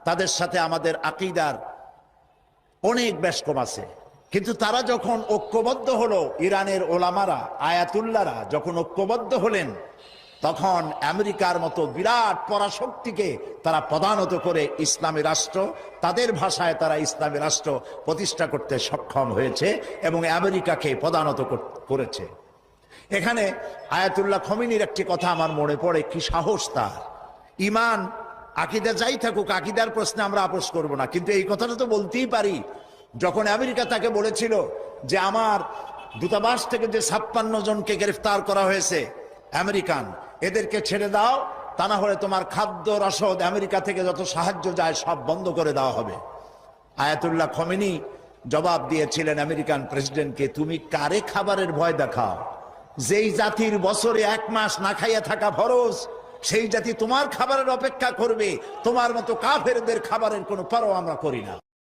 তাদের সাথে আমাদের আকীদার অনেক বেশকম আছে। কিন্তু তারা যখন ঐক্যবদ্ধ হলো, ইরানের ওলামারা, আয়াতুল্লাহরা যখন ঐক্যবদ্ধ হলেন, তখন আমেরিকার মতো বিরাট পরাশক্তিকে তারা পদানত করে ইসলামী রাষ্ট্র, তাদের ভাষায় তারা ইসলামী রাষ্ট্র প্রতিষ্ঠা করতে সক্ষম হয়েছে এবং আমেরিকাকে পদানত করেছে। এখানে আয়াতুল্লাহ খমিনীর একটি কথা আমার মনে পড়ে, কি সাহস তার! ইমান আকীদা যাই থাকুক, আকীদার প্রশ্নে আমরা আপোস করব না, কিন্তু এই কথাটা তো বলতেই পারি। যখন আমেরিকা তাকে বলেছিল যে আমার দূতাবাস থেকে যে 56 জনকে গ্রেফতার করা হয়েছে আমেরিকান, এদেরকে ছেড়ে দাও, তা না হলে তোমার খাদ্য রসদ আমেরিকা থেকে যত সাহায্য যায় সব বন্ধ করে দেওয়া হবে। আয়াতুল্লাহ খমেনি জবাব দিয়েছিলেন আমেরিকান প্রেসিডেন্টকে, তুমি কারে খাবারের ভয় দেখাও? যেই জাতির বছরে 1 মাস না খাইয়া থাকা ফরজ, সেই জাতি তোমার খাবারের অপেক্ষা করবে? তোমার মতো কাফেরদের খাবারের কোনো পরোয়া আমরা করি না।